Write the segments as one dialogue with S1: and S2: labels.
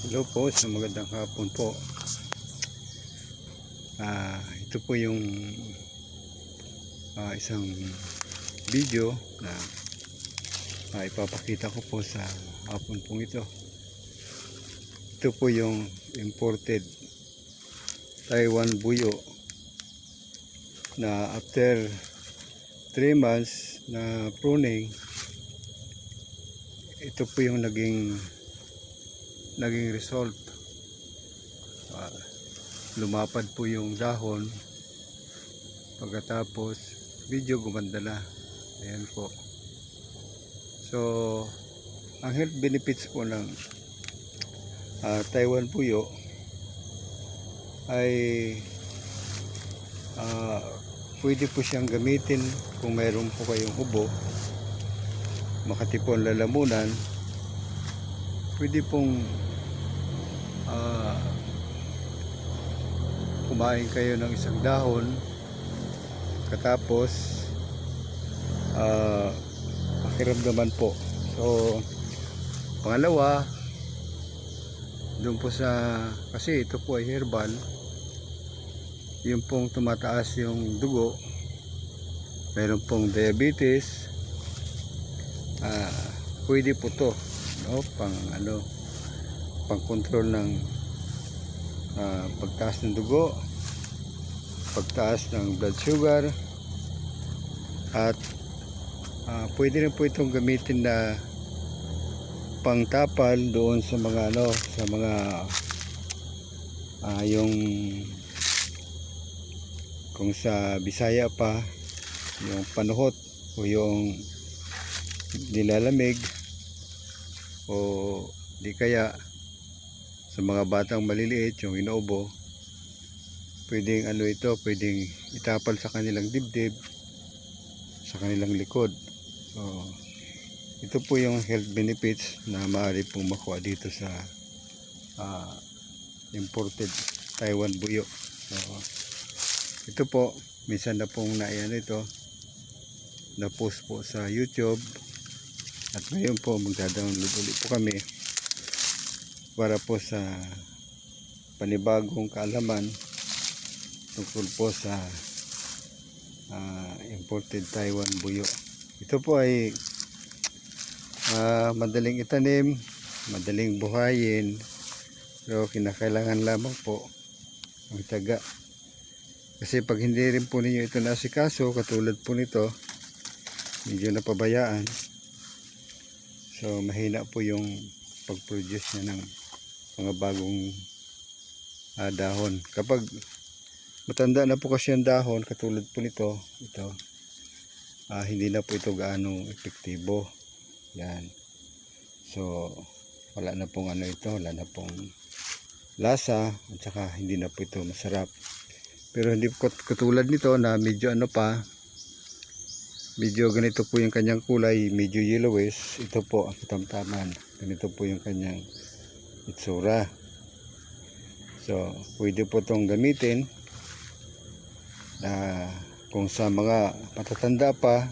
S1: Hello po, sa magandang hapon po. Ito po yung isang video na ipapakita ko po sa hapon pong ito. Ito po yung imported Taiwan buyo na after 3 months na pruning, ito po yung naging result. Lumapad po yung dahon, pagkatapos video gumanda na. Ayan po. So ang health benefits po ng Taiwan buyo ay pwede po siyang gamitin kung mayroon po kayong ubo, makatipon lalamunan. Pwede pong kumain kayo ng isang dahon, katapos pakiramdaman po. So pangalawa, doon po sa, kasi ito po ay herbal, yung pong tumataas yung dugo, meron pong diabetes, pwede po to, no? Pang control ng pagtaas ng dugo, pagtaas ng blood sugar, at pwede rin po itong gamitin na pangtapal doon sa mga yung kung sa Bisaya pa, yung panuhot o yung nilalamig, o di kaya sa mga batang maliliit yung inuubo, pwedeng pwedeng itapal sa kanilang dibdib, sa kanilang likod. So ito po yung health benefits na maaari pong makuha dito sa imported Taiwan buyo. So ito po, minsan na pong na post po sa YouTube, at ngayon po magda-download ulit po kami para po sa panibagong kaalaman tungkol po sa imported Taiwan buyo. Ito po ay madaling itanim, madaling buhayin, pero kinakailangan lamang po ang tiyaga. Kasi pag hindi rin po ninyo ito nasikaso, katulad po nito, medyo napabayaan, so mahina po yung pag-produce niya ng mga bagong dahon. Kapag matanda na po kasi ang dahon, katulad po nito, hindi na po ito gaano epektibo. Yan. So wala na pong wala na pong lasa, at saka hindi na po ito masarap. Pero hindi po katulad nito na medyo medyo ganito po yung kanyang kulay, medyo yellowish. Ito po ang katamtaman. Ganito po yung kanyang itsura. So pwede po itong gamitin na kung sa mga matatanda pa,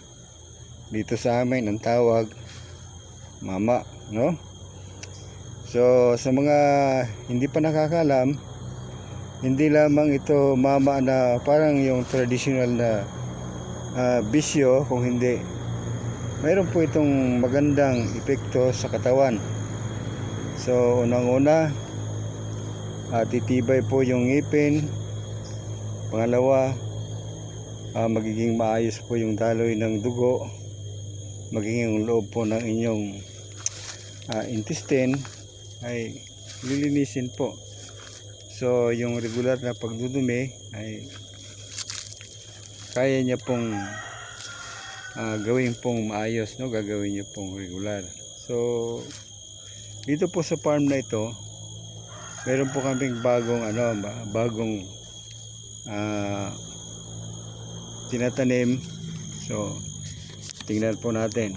S1: dito sa amin ang tawag mama, no? So sa mga hindi pa nakakalam, hindi lamang ito mama na parang yung traditional na bisyo, kung hindi, mayroon po itong magandang epekto sa katawan. So unang-una, titibay po yung ngipin. Pangalawa, magiging maayos po yung daloy ng dugo, magiging loob po ng inyong intestine ay lilinisin po. So yung regular na pagdudumi ay kaya niya pong gawin pong maayos, no? Gagawin niya pong regular. So dito po sa farm na ito, meron po kaming bagong tinatanim. So tingnan po natin.